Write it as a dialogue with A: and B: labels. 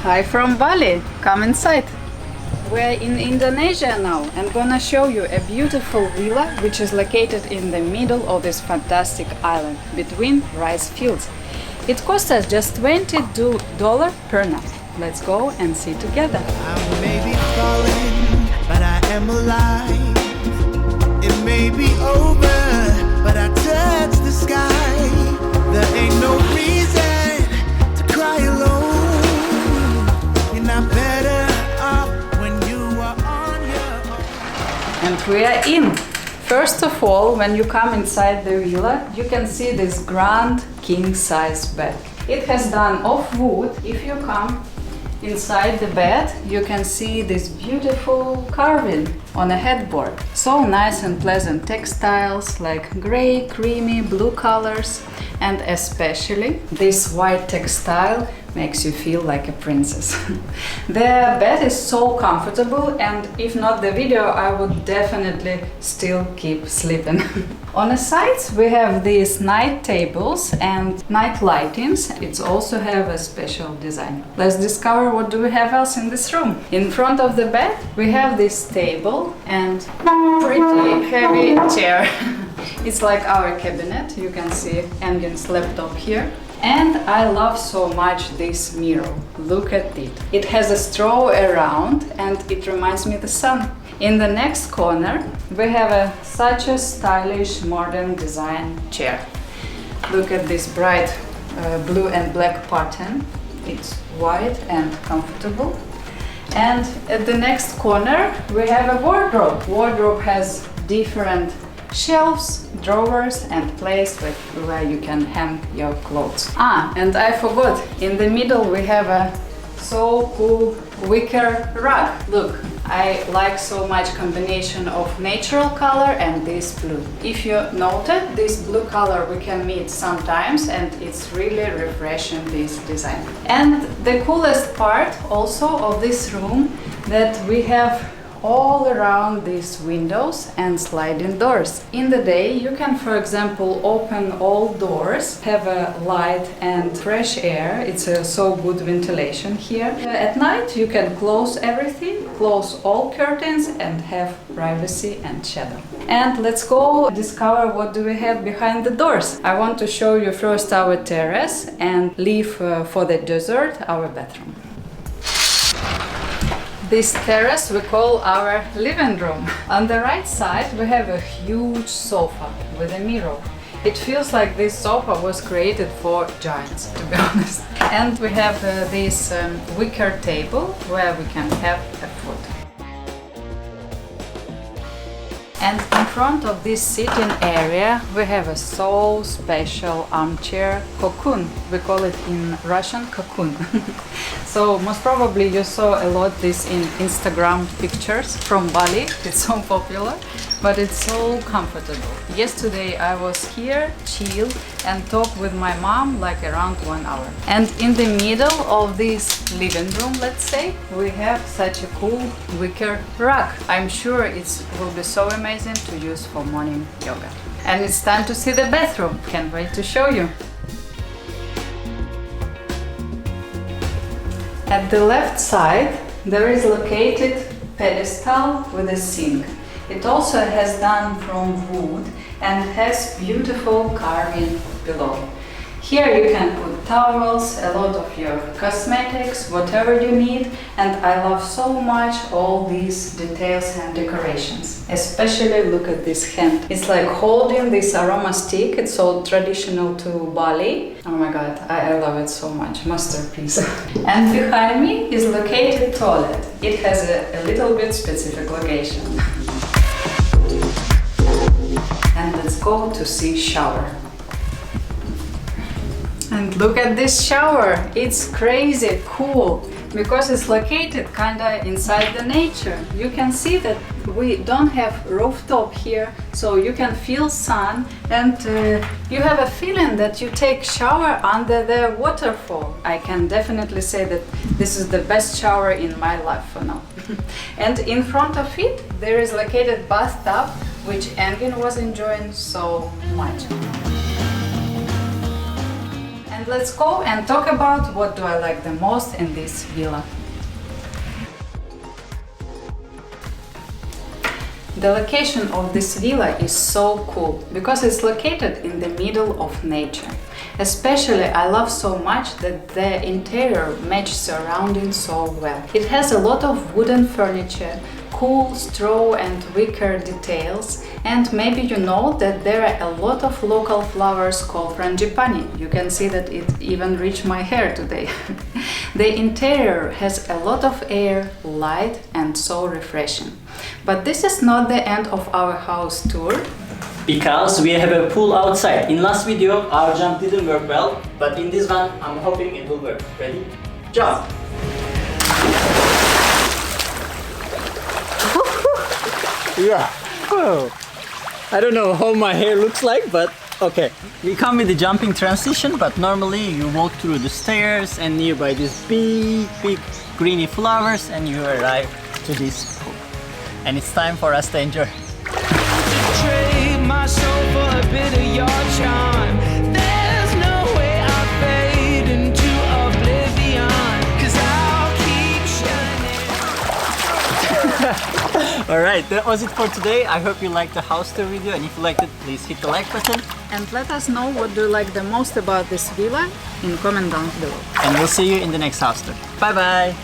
A: Hi from Bali, come inside. We're in Indonesia now. I'm gonna show you a beautiful villa which is located in the middle of this fantastic island between rice fields. It cost us just $22 per night. Let's go and see together.
B: I may be falling, but I am alive. It may be over, but I touch the sky. There ain't no reason to cry alone. You're not better off when you are on your own.
A: And we are in. First of all, when you come inside the villa, you can see this grand king-size bed. It has done of wood. If you come inside the bed, you can see this beautiful carving on a headboard. So nice and pleasant textiles like gray, creamy, blue colors, and especially this white textile makes you feel like a princess. The bed is so comfortable, and if not the video, I would definitely still keep sleeping. On the sides we have these night tables and night lightings. It also have a special design. Let's discover what do we have else in this room. In front of the bed we have this table and pretty heavy chair. It's like our cabinet. You can see Engin's laptop here. And I love so much this mirror. Look at it. It has a straw around and it reminds me of the sun. In the next corner we have such a stylish modern design chair. Look at this bright blue and black pattern. It's white and comfortable. And at the next corner we have a wardrobe. Wardrobe has different shelves, drawers and place where you can hang your clothes. And I forgot, in the middle we have a so cool wicker rug. Look, I like so much combination of natural color and this blue. If you noted, this blue color we can meet sometimes and it's really refreshing, this design. And the coolest part also of this room that we have all around these windows and sliding doors. In the day you can, for example, open all doors, have a light and fresh air. It's a so good ventilation here. At night you can close everything, close all curtains and have privacy and shadow. And let's go discover what do we have behind the doors. I want to show you first our terrace and leave for the dessert our bathroom. This terrace we call our living room. On the right side we have a huge sofa with a mirror. It feels like this sofa was created for giants, to be honest. And we have this wicker table where we can have a food. And in front of this sitting area we have a so special armchair, Cocoon. We call it in Russian Cocoon. So most probably you saw a lot this in Instagram pictures from Bali. It's so popular, but it's so comfortable. Yesterday I was here, chill and talk with my mom like around 1 hour. And in the middle of this living room, let's say, we have such a cool wicker rug. I'm sure it will be so amazing to use for morning yoga. And it's time to see the bathroom. Can't wait to show you. At the left side there is located pedestal with a sink. It also has done from wood and has beautiful carving below. Here you can put towels, a lot of your cosmetics, whatever you need, and I love so much all these details and decorations. Especially look at this hand. It's like holding this aroma stick. It's so traditional to Bali. Oh my god, I love it so much. Masterpiece. And behind me is located toilet. It has a little bit specific location. And let's go to see shower. And look at this shower. It's crazy cool because it's located kinda inside the nature. You can see that we don't have rooftop here, so you can feel sun and you have a feeling that you take shower under the waterfall. I can definitely say that this is the best shower in my life for now. And in front of it there is located bathtub, which Engin was enjoying so much. And let's go and talk about what do I like the most in this villa. The location of this villa is so cool because it's located in the middle of nature. Especially I love so much that the interior matches surroundings so well. It has a lot of wooden furniture, cool straw and wicker details, and maybe you know that there are a lot of local flowers called frangipani. You can see that it even reached my hair today. The interior has a lot of air, light, and so refreshing. But this is not the end of our house tour.
C: Because we have a pool outside. In last video, our jump didn't work well, but in this one, I'm hoping it will work. Ready? Jump! Yeah. Whoa. I don't know how my hair looks like, but okay. We come with the jumping transition, but normally you walk through the stairs and nearby these big greeny flowers and you arrive to this pool. And it's time for us to enjoy.
B: Trade my soul for a bit of your charm. There's no way I'll fade into oblivion, 'cause I'll keep shining.
C: Alright, that was it for today. I hope you liked the house tour video, and if you liked it, please hit the like button.
A: And let us know what do you like the most about this villa in comment down below.
C: And we'll see you in the next house tour. Bye bye!